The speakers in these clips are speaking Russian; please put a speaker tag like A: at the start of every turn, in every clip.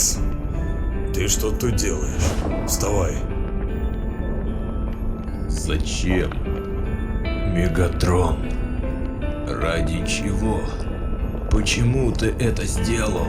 A: Макс, ты что тут делаешь? Вставай.
B: Зачем? Мегатрон. Ради чего? Почему ты это сделал?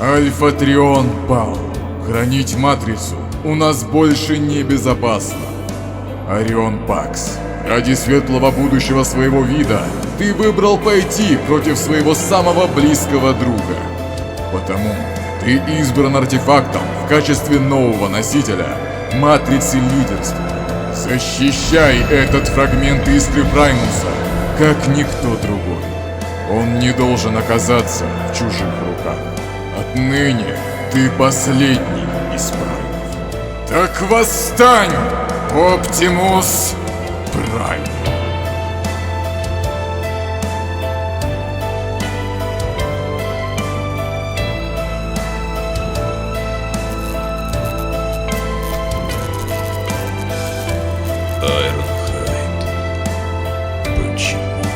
C: Альфа-Трион пал. Хранить Матрицу у нас больше не безопасно. Орион Пакс, ради светлого будущего своего вида ты выбрал пойти против своего самого близкого друга. Потому ты избран артефактом в качестве нового носителя Матрицы Лидерства. Защищай этот фрагмент искры Праймуса, как никто другой. Он не должен оказаться в чужих руках. Отныне ты последний из праймов. Так восстань, Оптимус Прайм!
B: Айронхайд, почему ты?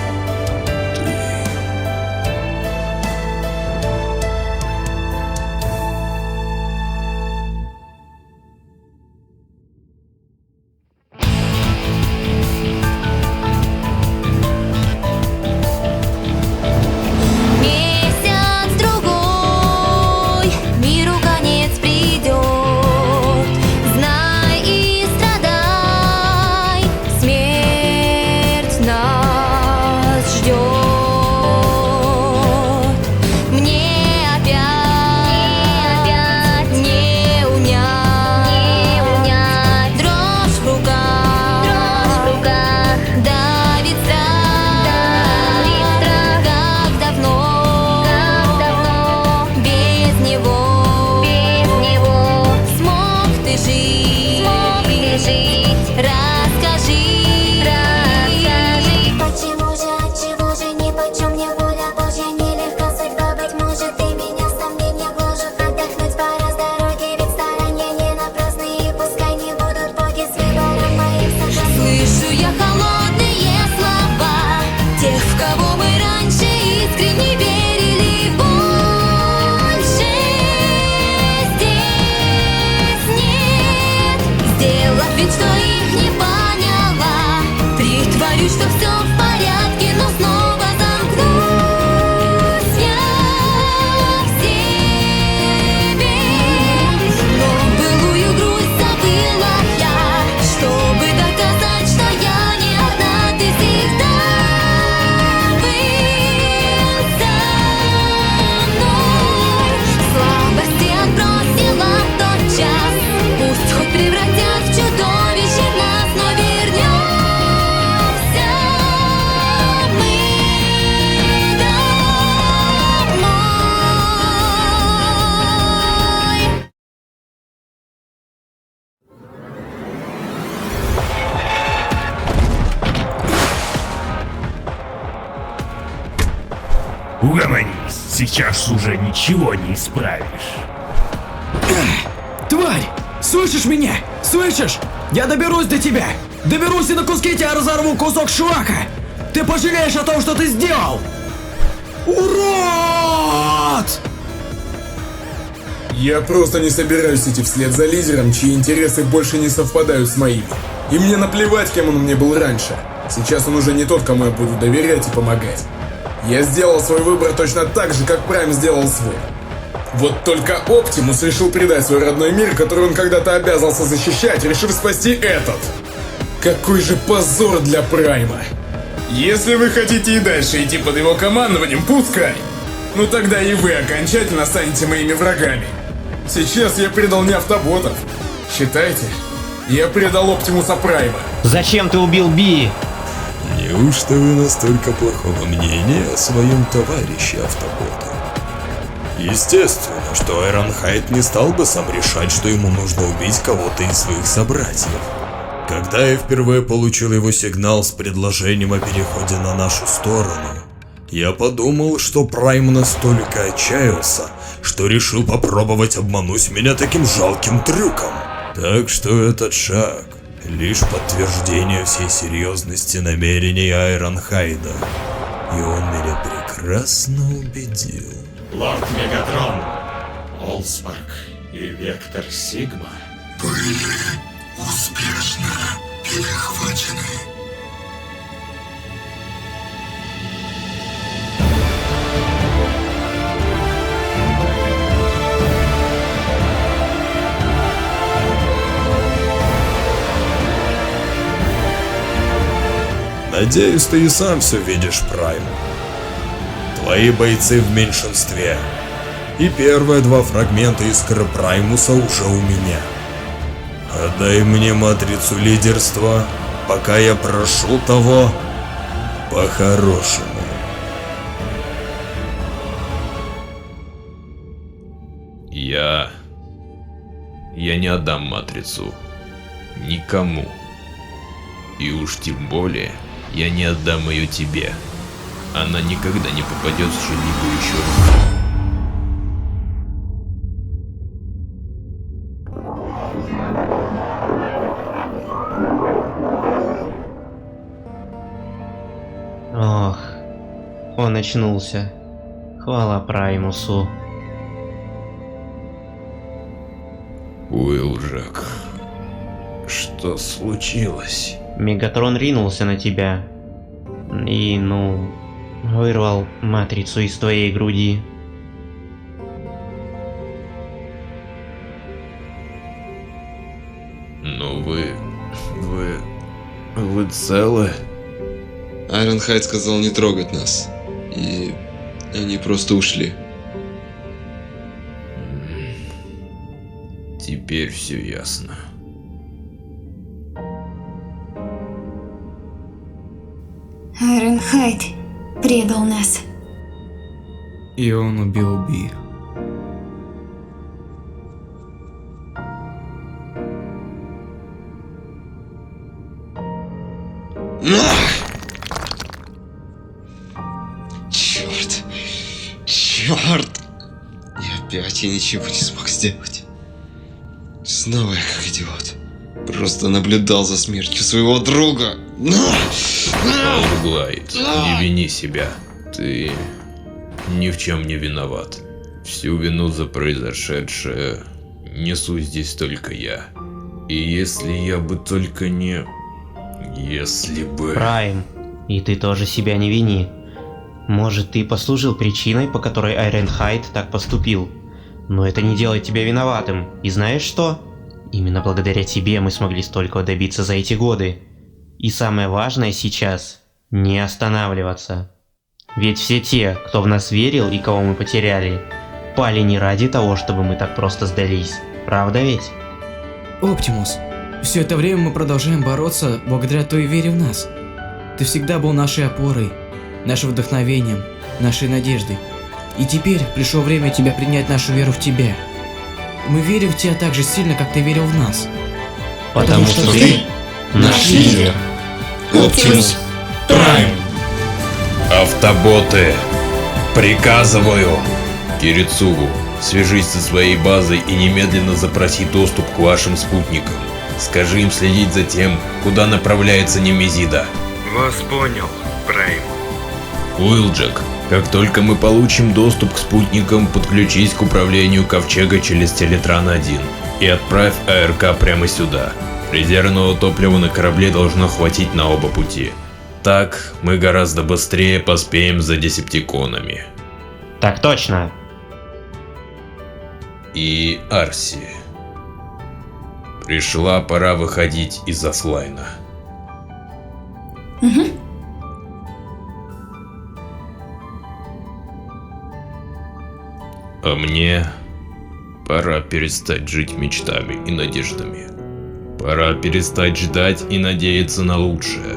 D: Месяц-другой, миру конец придет. Знай и страдай, смерть нас ждет. Мне опять не унять дрожь в руках, давит страх, как давно, без него смог ты жить, расскажи,
E: Почему же, отчего же, нипочем мне воля Божья, нелегка судьба, быть может, и меня сомнения гложут. Отдохнуть пора с дороги, ведь старания не напрасны, и пускай не будут боги с выбором моим согласны.
D: слышу я холодные слова тех, в кого мы раньше искренне верили. Больше здесь нет, сделав вид, что их не поняла, притворюсь, что все в порядке, но снова замкнусь я в себе. Но былую грусть забыла я, чтобы доказать, что я не одна. Ты всегда был со мной. Слабости отбросила тотчас, пусть хоть превратят в чудовище нас, но вернемся мы домой.
F: Угомонись, сейчас уже ничего не исправишь.
G: Тварь! Слышишь меня? Слышишь? Я доберусь до тебя! Доберусь и на куски тебя разорву, кусок шлака! Ты пожалеешь о том, что ты сделал! Урод!
H: Я просто не собираюсь идти вслед за лидером, чьи интересы больше не совпадают с моими. И мне наплевать, кем он мне был раньше. Сейчас он уже не тот, кому я буду доверять и помогать. Я сделал свой выбор точно так же, как Прайм сделал свой. Вот только Оптимус решил предать свой родной мир, который он когда-то обязался защищать, решив спасти этот. Какой же позор для Прайма. Если вы хотите и дальше идти под его командованием, пускай. Ну тогда и вы окончательно станете моими врагами. Сейчас я предал не автоботов. Считайте, Я предал Оптимуса Прайма.
G: Зачем ты убил Би?
A: Неужто вы настолько плохого мнения о своем товарище Автобота? Естественно, что Айронхайд не стал бы сам решать, что ему нужно убить кого-то из своих собратьев. Когда я впервые получил его сигнал с предложением о переходе на нашу сторону, я подумал, что Прайм настолько отчаялся, что решил попробовать обмануть меня таким жалким трюком. Так что этот шаг — лишь подтверждение всей серьезности намерений Айронхайда. И он меня прекрасно убедил.
F: Лорд Мегатрон, Олсмарк и Вектор Сигма
B: Успешно перехвачены.
A: Надеюсь, ты и сам все видишь, Прайм. Твои бойцы в меньшинстве. И первые два фрагмента искры Праймуса уже у меня. Отдай мне матрицу лидерства, пока я прошу того по-хорошему.
B: Я не отдам матрицу никому. И уж тем более я не отдам ее тебе. Она никогда не попадет в чью-либо еще руку.
I: Ох, он очнулся. Хвала Праймусу.
B: Уилджек, что случилось?
I: Мегатрон ринулся на тебя. И, вырвал матрицу из твоей груди.
B: Но вы целы?
J: Айронхайд сказал не трогать нас. И они просто ушли.
B: Теперь все ясно.
E: Айронхайд предал нас.
G: И он убил Би.
J: Черт! И опять я ничего не смог сделать. Снова я как идиот. Просто наблюдал за смертью своего друга.
B: Глайд, не вини себя. Ты ни в чем не виноват. Всю вину за произошедшее несу здесь только я. И если я бы только не... Если бы...
I: Прайм, и ты тоже себя не вини. Может, ты послужил причиной, по которой Айронхайд так поступил. Но это не делает тебя виноватым. И знаешь что? Именно благодаря тебе мы смогли столько добиться за эти годы. И самое важное сейчас – не останавливаться. Ведь все те, кто в нас верил и кого мы потеряли, пали не ради того, чтобы мы так просто сдались. Правда ведь?
G: Оптимус, все это время мы продолжаем бороться благодаря той вере в нас. Ты всегда был нашей опорой, нашим вдохновением, нашей надеждой. И теперь пришло время тебя принять нашу веру в тебя. Мы верим в тебя так же сильно, как ты верил в нас.
I: Потому что ты наш лидер.
J: Оптимус
B: Прайм! Автоботы! Приказываю! Кирицугу, свяжись со своей базой и немедленно запроси доступ к вашим спутникам. Скажи им следить за тем, куда направляется Немезида.
F: Вас понял, Прайм.
B: Уилджек, как только мы получим доступ к спутникам, подключись к управлению Ковчега через Телетран-1 и отправь АРК прямо сюда. Резервного топлива на корабле должно хватить на оба пути. Так мы гораздо быстрее поспеем за десептиконами.
I: Так точно.
B: И Арси. Пришла пора выходить из офлайна. А мне пора перестать жить мечтами и надеждами. Пора перестать ждать и надеяться на лучшее.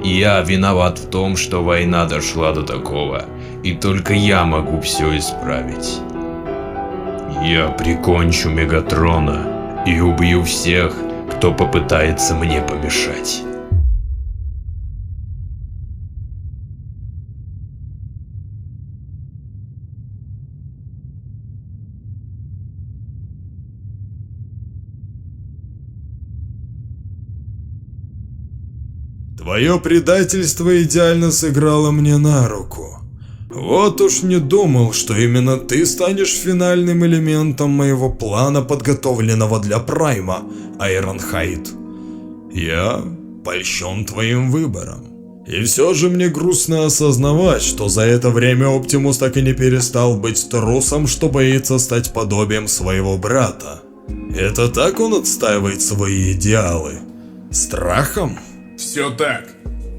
B: Я виноват в том, что война дошла до такого, и только я могу все исправить. Я прикончу Мегатрона и убью всех, кто попытается мне помешать.
A: Твое предательство идеально сыграло мне на руку. Вот уж не думал, что именно ты станешь финальным элементом моего плана, подготовленного для Прайма, Айронхайд. Я польщен твоим выбором. И все же мне грустно осознавать, что за это время Оптимус так и не перестал быть трусом, что боится стать подобием своего брата. Это так он отстаивает свои идеалы? Страхом?
H: Все так.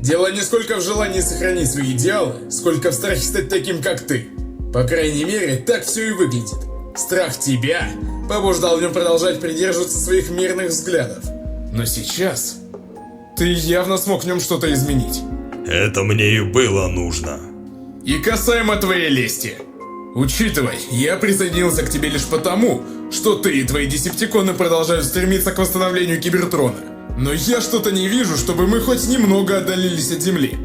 H: Дело не сколько в желании сохранить свои идеалы, сколько в страхе стать таким, как ты. По крайней мере, так все и выглядит. Страх тебя побуждал в нем продолжать придерживаться своих мирных взглядов. Но сейчас ты явно смог в нем что-то изменить.
A: Это мне и было нужно.
H: И касаемо твоей лести. Учитывай, я присоединился к тебе лишь потому, что ты и твои десептиконы продолжают стремиться к восстановлению Кибертрона. Но я что-то не вижу, чтобы мы хоть немного отдалились от Земли.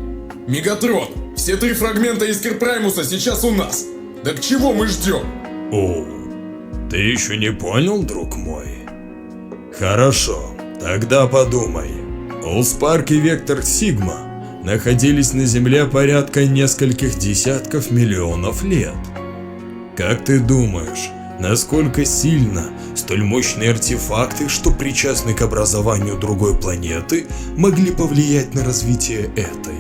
H: Мегатрон, все 3 фрагмента Искр Праймуса сейчас у нас. Так чего мы ждем?
A: О, ты еще не понял, друг мой? Хорошо, тогда подумай. Олспарк и Вектор Сигма находились на Земле порядка нескольких десятков миллионов лет. Как ты думаешь, насколько сильно столь мощные артефакты, что причастны к образованию другой планеты, могли повлиять на развитие этой?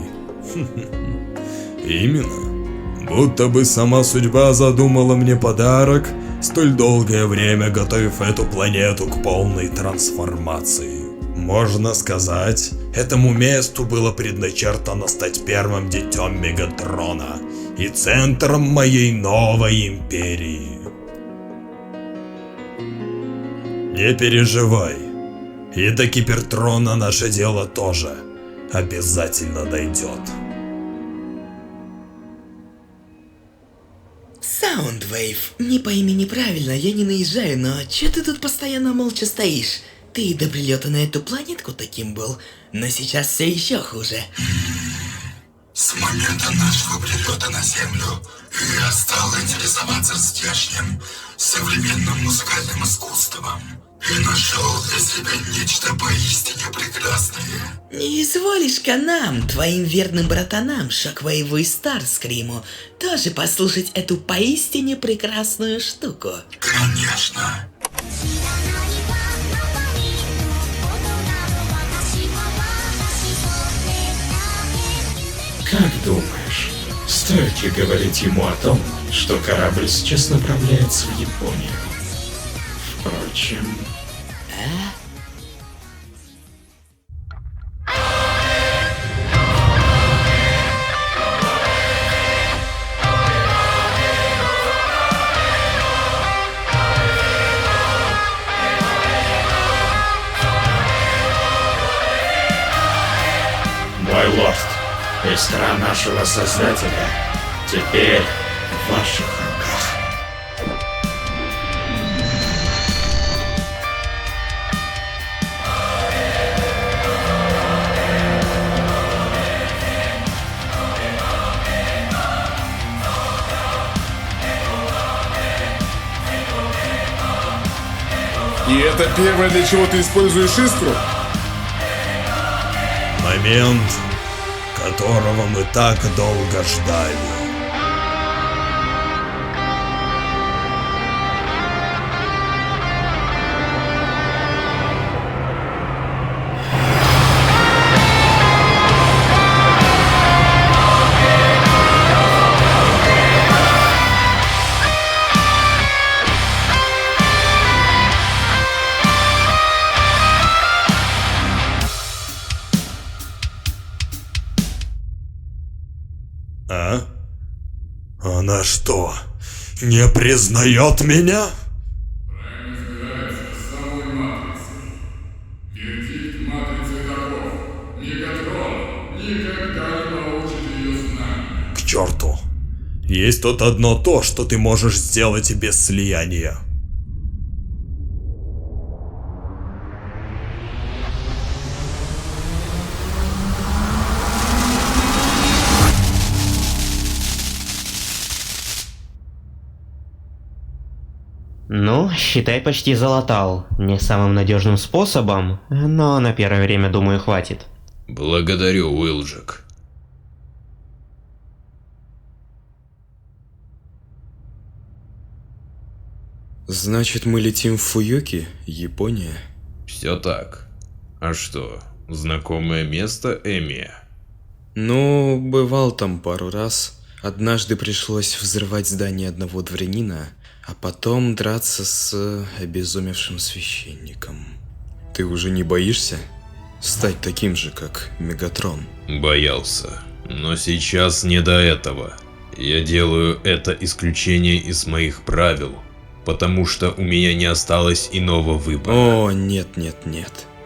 A: Именно. Будто бы сама судьба задумала мне подарок, столь долгое время готовив эту планету к полной трансформации. Можно сказать, этому месту было предначертано стать первым детем Мегатрона и центром моей новой империи. Не переживай, и до Кибертрона наше дело тоже обязательно дойдет.
K: Саундвейв, не пойми неправильно, я не наезжаю, но чё ты тут постоянно молча стоишь? Ты до прилета на эту планетку таким был, но сейчас все еще хуже.
L: С момента нашего прилета на Землю я стал интересоваться здешним современным музыкальным искусством и нашел для себя нечто поистине прекрасное.
K: Не изволишь-ка нам, твоим верным братанам, Шоквейву и Старскриму, тоже послушать эту поистине прекрасную штуку?
L: Конечно.
F: Как думаешь, стоит ли говорить ему о том, что корабль сейчас направляется в Японию? Впрочем... Мой лорд, искра нашего Создателя теперь в ваших руках.
H: И это первое, для чего ты используешь искру?
A: Момент, которого мы так долго ждали. А? Она что, не признает меня?
C: Прайм избирается с самой матрицы.
A: Есть тут одно то, что ты можешь сделать без слияния.
I: Ну, считай, почти залатал. Не самым надежным способом, но на первое время, думаю, хватит.
B: Благодарю, Уилджек.
M: Значит, мы летим в Фуюки, Япония?
B: Все так. А что, знакомое место, Эми?
M: Ну, бывал там пару раз. Однажды пришлось взрывать здание одного дворянина, а потом драться с обезумевшим священником. Ты уже не боишься стать таким же, как Мегатрон?
B: Боялся. Но сейчас не до этого. Я делаю это исключение из моих правил, потому что у меня не осталось иного выбора.
M: О, нет.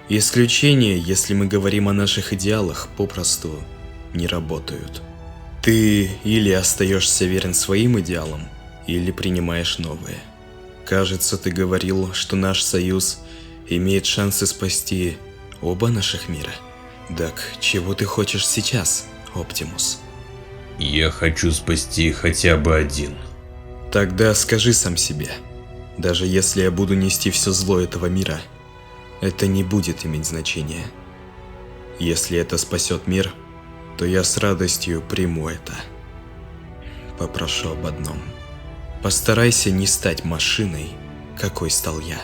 M: Исключения, если мы говорим о наших идеалах, попросту не работают. Ты или остаешься верен своим идеалам, или принимаешь новые. Кажется, ты говорил, что наш союз имеет шансы спасти оба наших мира. Так, чего ты хочешь сейчас, Оптимус?
B: Я хочу спасти хотя бы один.
M: Тогда скажи сам себе, даже если я буду нести все зло этого мира, это не будет иметь значения. Если это спасет мир, то я с радостью приму это. Попрошу об одном. Постарайся не стать машиной, какой стал я.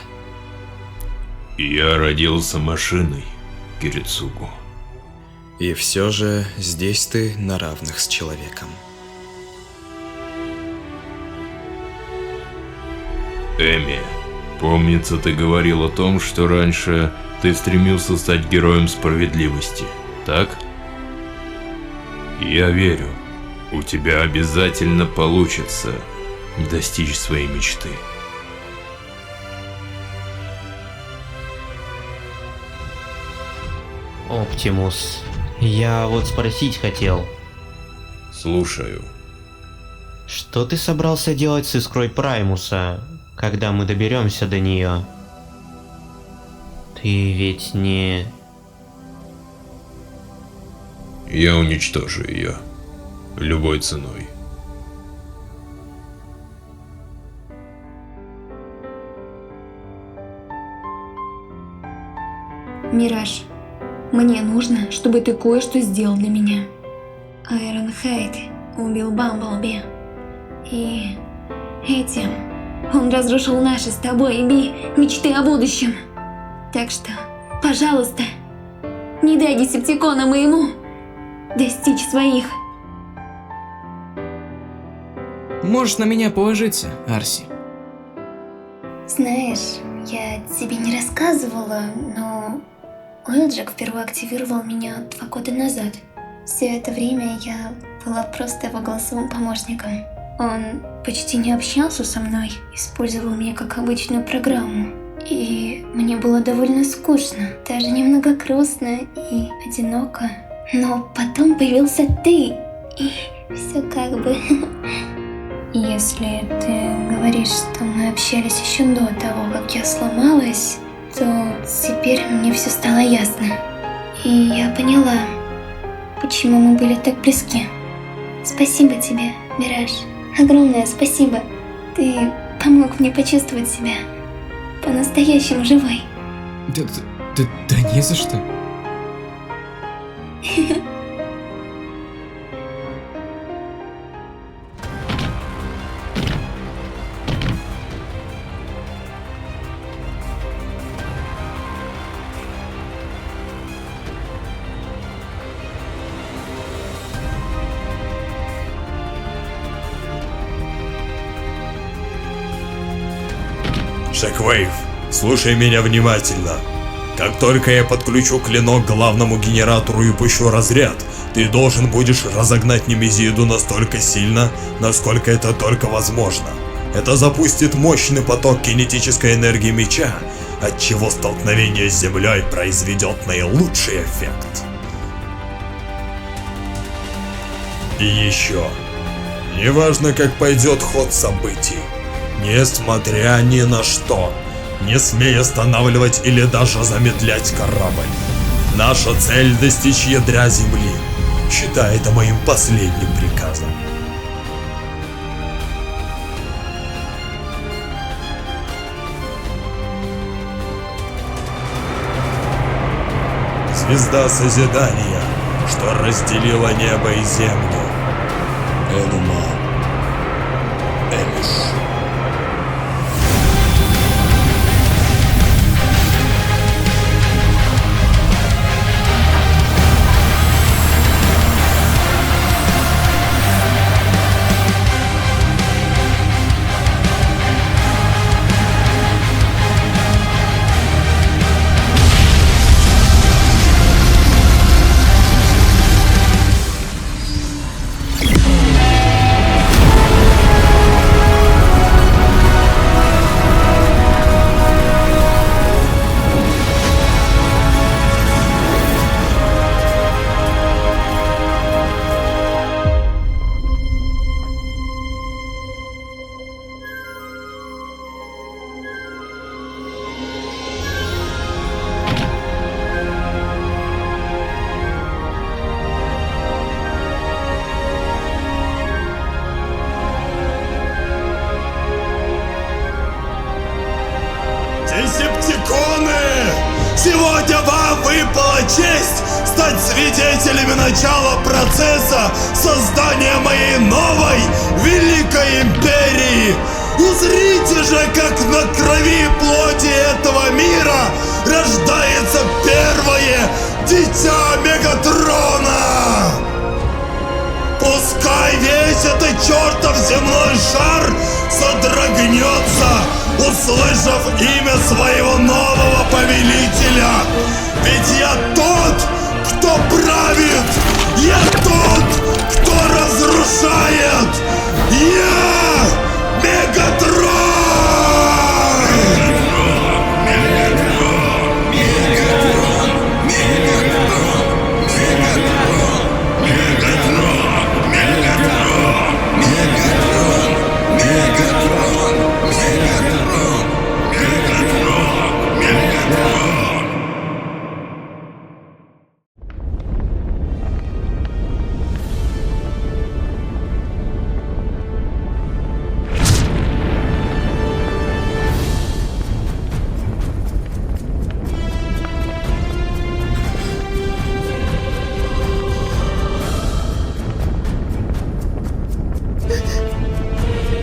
B: Я родился машиной, Кирицугу.
M: И все же здесь ты на равных с человеком.
B: Эми, помнится, ты говорил о том, что раньше ты стремился стать героем справедливости, так? Я верю, у тебя обязательно получится достичь своей мечты.
I: Оптимус, я вот спросить хотел.
B: Слушаю.
I: Что ты собрался делать с искрой Праймуса, когда мы доберемся до нее? Ты ведь не...
B: Я уничтожу ее. Любой ценой.
E: Мираж, мне нужно, чтобы ты кое-что сделал для меня. Айронхайд убил Бамблби. И этим он разрушил наши с тобой, Би, мечты о будущем. Так что, пожалуйста, не дай Десептиконам и ему достичь своих.
G: Можешь на меня положиться, Арси.
E: Знаешь, я тебе не рассказывала, но Уилджек впервые активировал меня 2 года назад. Все это время я была просто его голосовым помощником. Он почти не общался со мной, использовал меня как обычную программу. И мне было довольно скучно, даже немного грустно и одиноко. Но потом появился ты, и все как бы... Если ты говоришь, что мы общались еще до того, как я сломалась, то теперь мне все стало ясно. И я поняла, почему мы были так близки. Спасибо тебе, Мираж. Огромное спасибо. Ты помог мне почувствовать себя по-настоящему живой.
G: Да не за что.
A: Шоквейв, слушай меня внимательно. Как только я подключу клинок к главному генератору и пущу разряд, ты должен будешь разогнать Немезиду настолько сильно, насколько это только возможно. Это запустит мощный поток кинетической энергии меча, отчего столкновение с землей произведет наилучший эффект. И еще. Неважно, как пойдет ход событий, несмотря ни на что, не смей останавливать или даже замедлять корабль. Наша цель — достичь ядра Земли. Считай это моим последним приказом. Звезда Созидания, что разделила небо и землю. Энума Элиш. Десептиконы! Сегодня вам выпала честь стать свидетелями начала процесса создания моей новой Великой Империи! Узрите же, как на крови и плоти этого мира рождается первое дитя Мегатрона! Пускай весь этот чертов земной шар содрогнется, услышав имя своего нового повелителя. Ведь я тот, кто правит, я тот, кто разрушает. Я Мегатрон!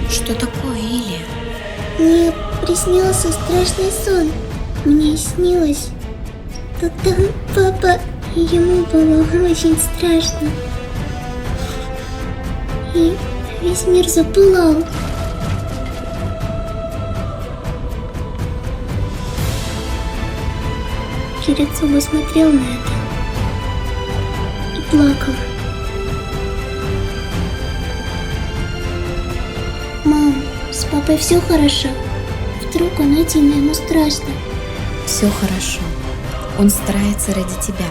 N: Что такое, Илья?
E: Мне приснился страшный сон. Мне снилось, когда папа, ему было очень страшно. И весь мир запылал. Жрецова смотрел на это и плакал. Мам, с папой все хорошо? Вдруг он один, ему страшно.
N: Все хорошо. Он старается ради тебя.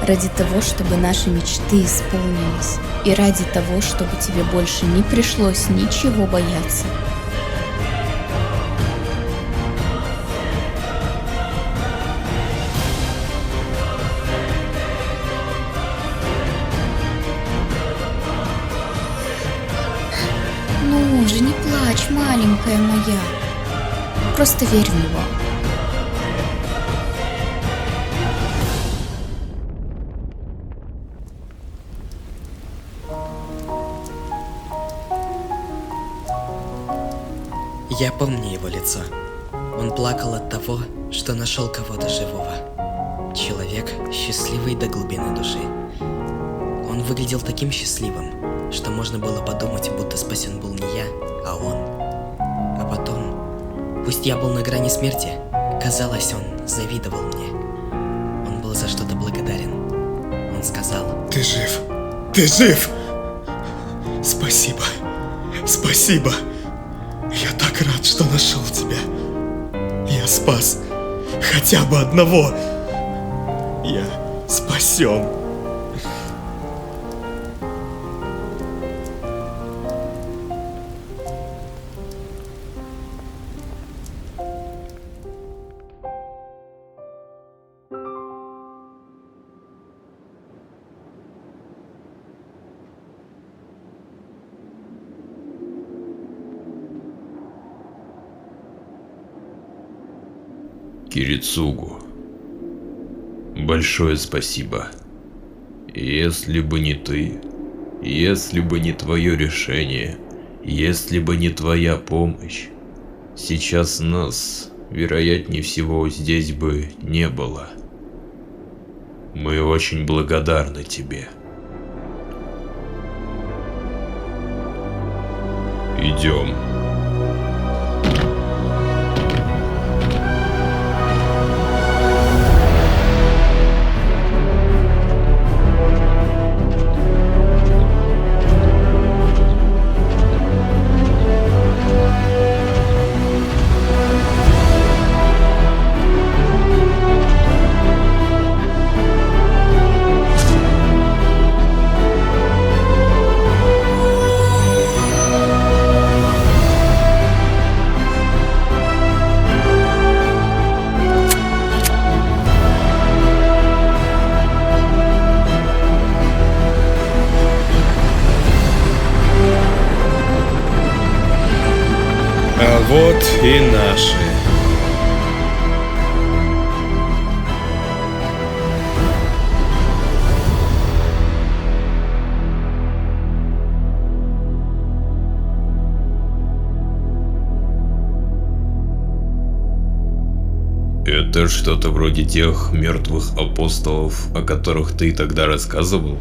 N: Ради того, чтобы наши мечты исполнились. И ради того, чтобы тебе больше не пришлось ничего бояться. Ну же, не плачь, маленькая моя. Просто верь в него.
K: Я помню его лицо. Он плакал от того, что нашел кого-то живого. Человек, счастливый до глубины души. Он выглядел таким счастливым, что можно было подумать, будто спасен был не я, а он. А потом, пусть я был на грани смерти, казалось, он завидовал мне. Он был за что-то благодарен. Он сказал:
O: «Ты жив! Ты жив! Спасибо! Спасибо! Я так рад, что нашел тебя! Я спас хотя бы одного! Я спасен!»
B: Кирицугу, большое спасибо. Если бы не ты, если бы не твое решение, если бы не твоя помощь, сейчас нас, вероятнее всего, здесь бы не было. Мы очень благодарны тебе. Идем.
M: А вот и наши.
B: Это что-то вроде тех мертвых апостолов, о которых ты тогда рассказывал?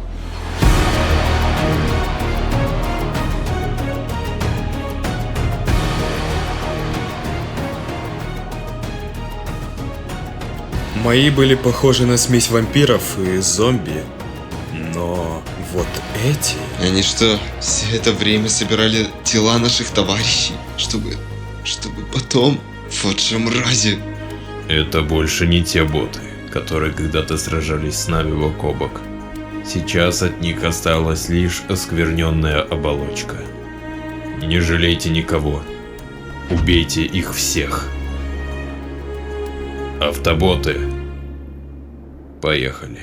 M: Мои были похожи на смесь вампиров и зомби, но вот эти...
J: Они что, все это время собирали тела наших товарищей, чтобы потом... Вот же мрази.
B: Это больше не те боты, которые когда-то сражались с нами бок о бок. Сейчас от них осталась лишь оскверненная оболочка. Не жалейте никого. Убейте их всех. Автоботы. Поехали.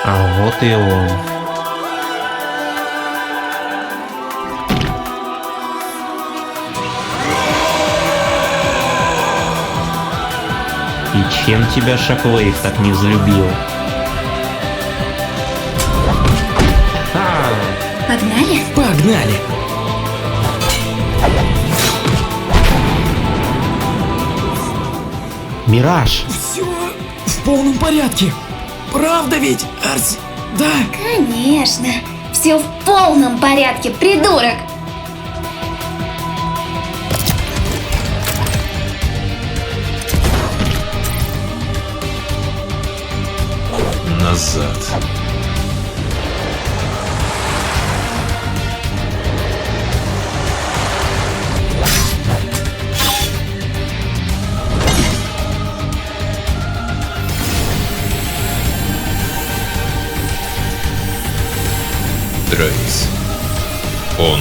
I: А вот и он. И чем тебя Шоквейв так не взлюбил?
N: Погнали?
G: Погнали!
I: Мираж!
G: Все в полном порядке. Правда ведь, Арси? Да?
E: Конечно. Все в полном порядке, придурок.
B: назад. Трейс. Он.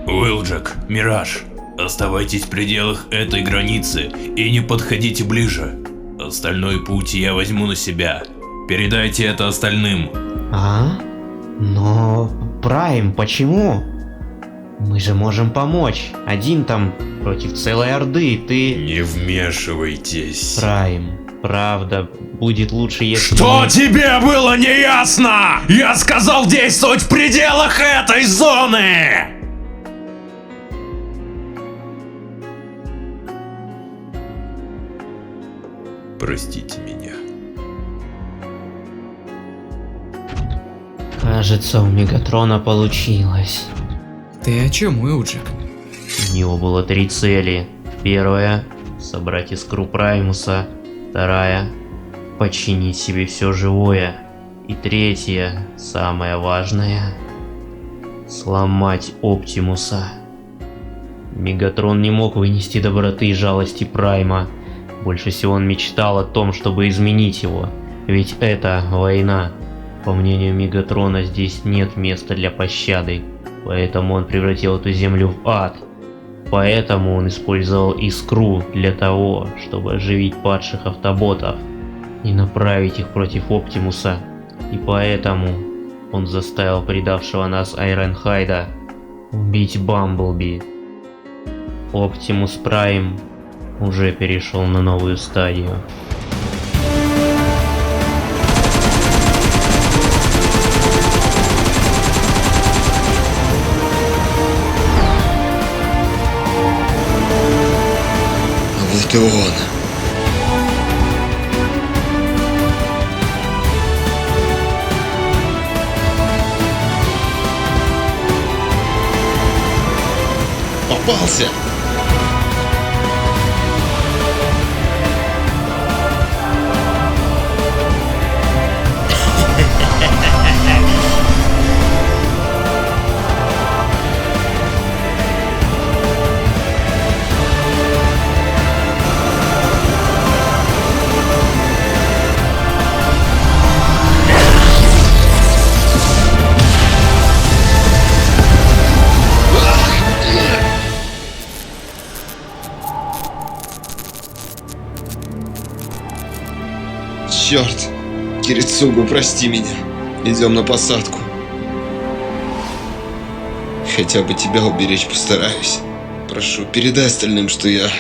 B: Уилджек, Мираж, оставайтесь в пределах этой границы и не подходите ближе. Остальной путь я возьму на себя. Передайте это остальным.
I: А? Но... Прайм, почему? Мы же можем помочь. Один там против целой орды, ты...
B: Не вмешивайтесь.
I: Прайм, правда, будет лучше, если...
B: Что тебе было неясно? Я сказал действовать в пределах этой зоны! Простите меня.
I: Кажется, у Мегатрона получилось.
G: Ты о чем, Уилджек?
I: У него было 3 цели. Первая — собрать искру Праймуса. Вторая — подчинить себе все живое. И третья, самое важное — сломать Оптимуса. Мегатрон не мог вынести доброты и жалости Прайма. Больше всего он мечтал о том, чтобы изменить его. Ведь это война. По мнению Мегатрона, здесь нет места для пощады. Поэтому он превратил эту землю в ад. Поэтому он использовал искру для того, чтобы оживить падших автоботов и направить их против Оптимуса. И поэтому он заставил предавшего нас Айронхайда убить Бамблби. Оптимус Прайм уже перешел на новую стадию.
J: Вот и он. Попался! Черт! Кирицугу, прости меня. Идем на посадку. Хотя бы тебя уберечь постараюсь. Прошу, передай остальным, что я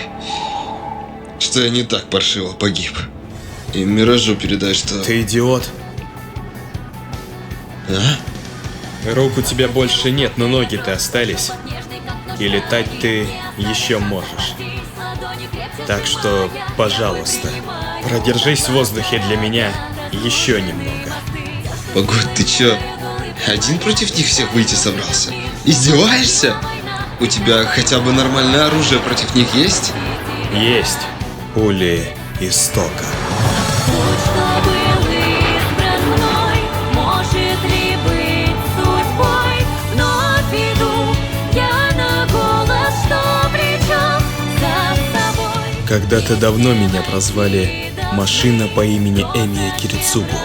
J: не так паршиво погиб. И Миражу передай, что...
M: Ты идиот.
J: А?
M: Рук у тебя больше нет, но ноги-то остались. И летать ты еще можешь. Так что, пожалуйста, продержись в воздухе для меня еще немного.
J: Погодь, ты чё? Один против них всех выйти собрался? Издеваешься? У тебя хотя бы нормальное оружие против них есть?
M: Есть. Пули истока.
D: Путь, что был избран мной, может ли быть судьбой? Вновь иду я на голос, что влечет за собой.
M: Когда-то давно меня прозвали машина по имени Эмия Кирицугу.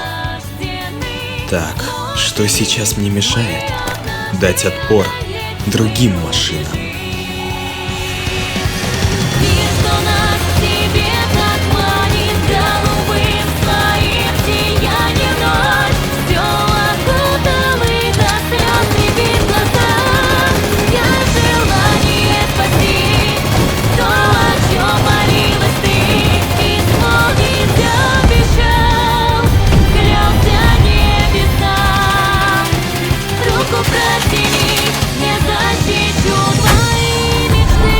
M: Так, что сейчас мне мешает дать отпор другим машинам?
D: Мир, что нас к себе так манит, голубым своим сиянием вновь все окутал и до слез рябит глаза. Я желание спасти то, о чем молилась ты, исполнить обещал, клялся небесам. Руку протяни, не защищу твои мечты.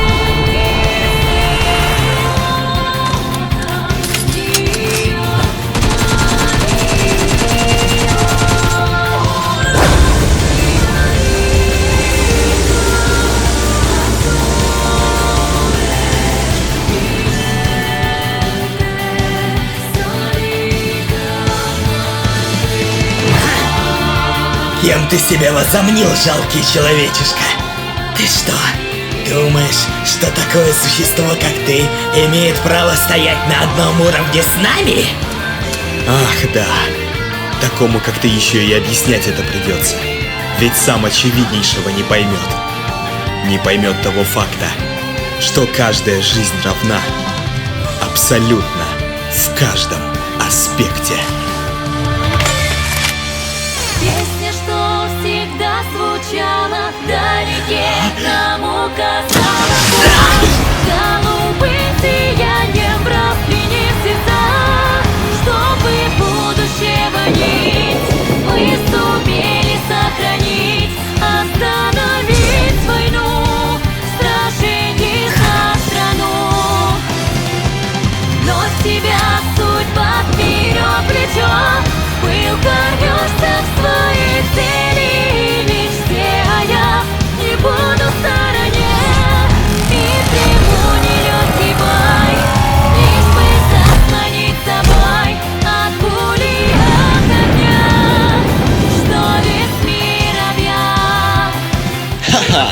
K: Кем ты себя возомнил, жалкий человечишка? Ты что, думаешь, что такое существо, как ты, имеет право стоять на одном уровне с нами?
M: Ах, да. Такому, как ты, еще и объяснять это придется. Ведь сам очевиднейшего не поймет. Не поймет того факта, что каждая жизнь равна. Абсолютно. В каждом аспекте.
D: Песня, что всегда звучала вдалеке, нам указала путь. Голубым сиянием распрямив сердца, чтобы будущего нить мы сумели сохранить, остановить войну, сражение за страну. Но тебя судьба вперед влечет, пыл корнешься в своей цели и мечте, а я не буду в стороне и приму нелегкий бой, лишь бы заслонить собой от пули и от огня, что весь мир объят.
J: Ха-ха!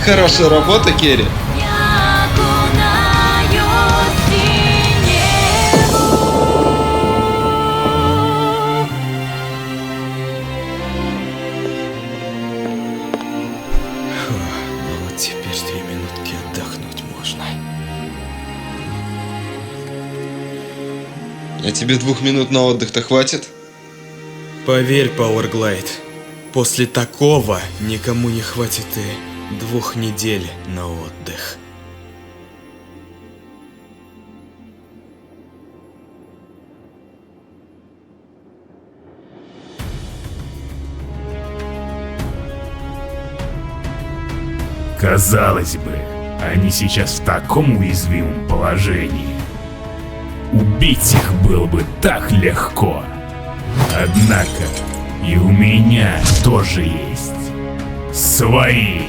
J: Хорошая работа, Керри.
D: Я окунаюсь в синеву.
M: Ну вот теперь 2 минутки отдохнуть можно.
J: А тебе 2 минут на отдых-то хватит?
M: Поверь, Powerglide, после такого никому не хватит и 2 недель на отдых.
P: Казалось бы, они сейчас в таком уязвимом положении. Убить их было бы так легко. Однако и у меня тоже есть свои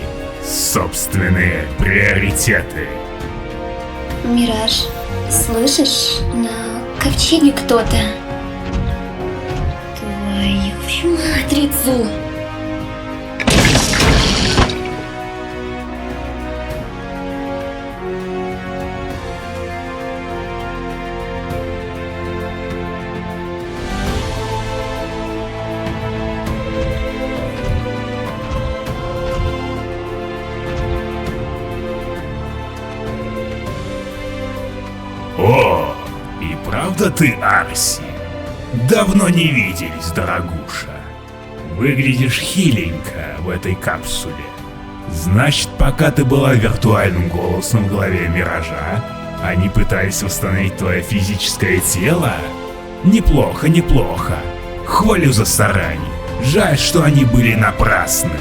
P: собственные приоритеты.
E: Мираж, слышишь? На ковчеге кто-то. Твою матрицу!
P: О, и правда ты Арси? Давно не виделись, дорогуша. Выглядишь хиленько в этой капсуле. Значит, пока ты была виртуальным голосом в голове Миража, они пытались восстановить твое физическое тело? Неплохо, неплохо. Хвалю за старания. Жаль, что они были напрасны.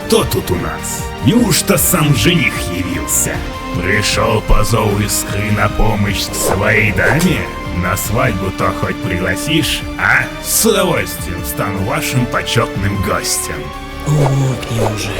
P: Кто тут у нас? Неужто сам жених явился? Пришел по зову искры на помощь своей даме? На свадьбу-то хоть пригласишь, а? С удовольствием стану вашим почетным гостем.
G: Умолкни уже.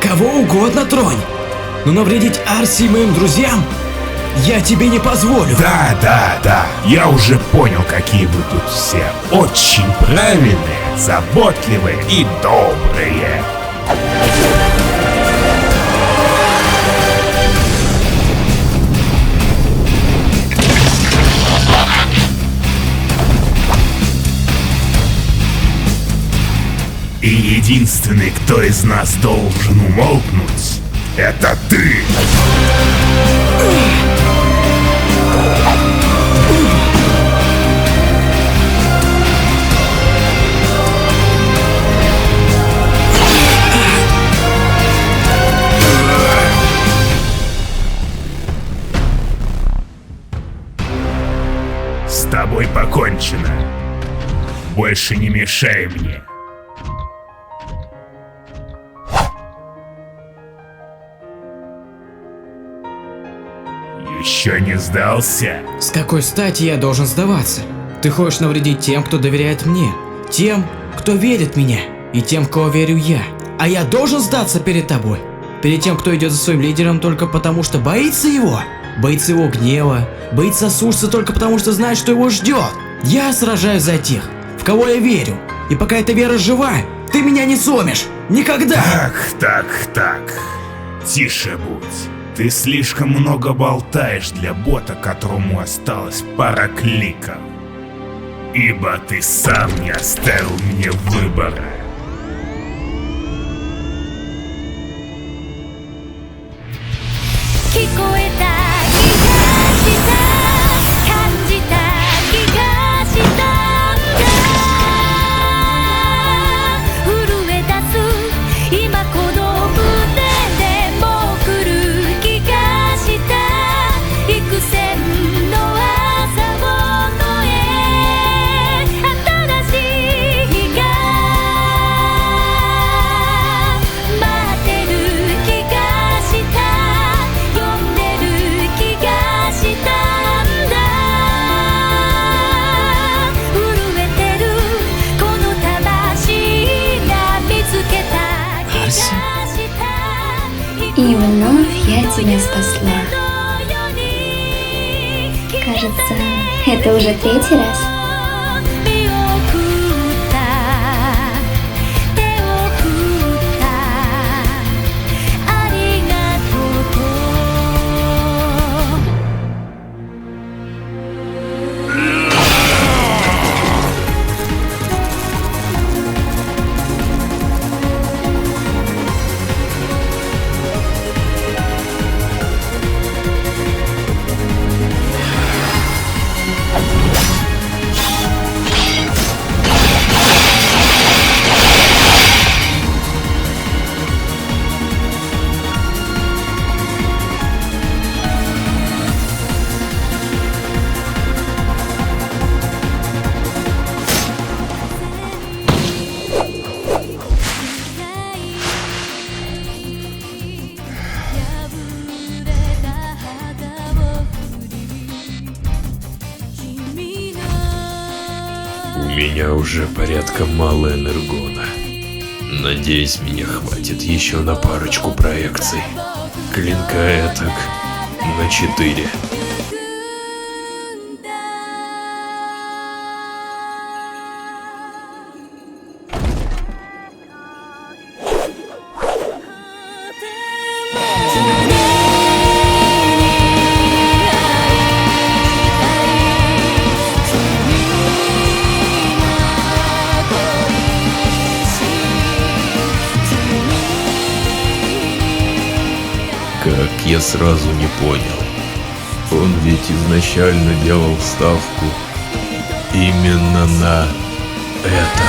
G: Кого угодно тронь, но навредить Арси и моим друзьям я тебе не позволю.
P: Да, я уже понял, какие вы тут все. Очень правильные, заботливые и добрые. И единственный, кто из нас должен умолкнуть, это ты! С тобой покончено. Больше не мешай мне. Еще не сдался?
G: С какой стати я должен сдаваться? Ты хочешь навредить тем, кто доверяет мне, тем, кто верит в меня, и тем, в кого верю я. А я должен сдаться перед тобой? Перед тем, кто идет за своим лидером только потому, что боится его? Боится его гнева, боится осушиться только потому, что знает, что его ждет. Я сражаюсь за тех, в кого я верю. И пока эта вера жива, ты меня не сломишь. Никогда!
P: Так. Тише будь. Ты слишком много болтаешь для бота, которому осталось пара кликов. Ибо ты сам не оставил мне выбора.
E: И вновь я тебя спасла. Кажется, это уже третий раз.
B: меня уже порядка мало энергона. Надеюсь, меня хватит еще на парочку проекций. Клинка этак на 4. Как я сразу не понял. Он ведь изначально делал ставку именно на это.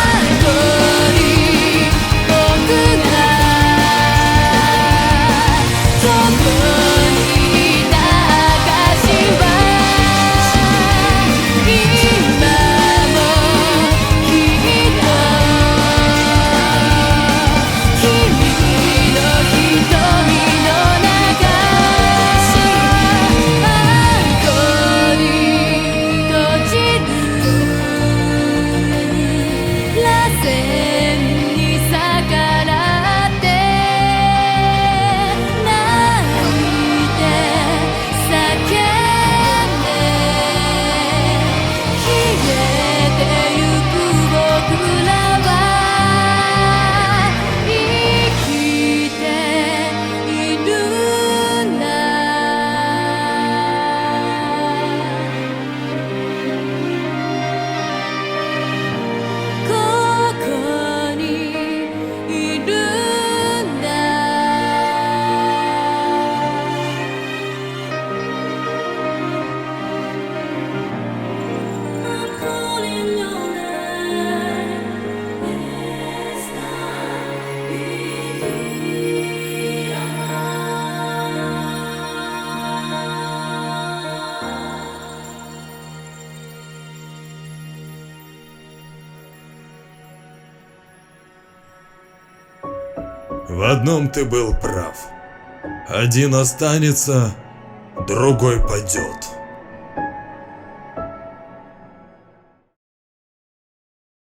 A: В одном ты был прав. Один останется, другой падет.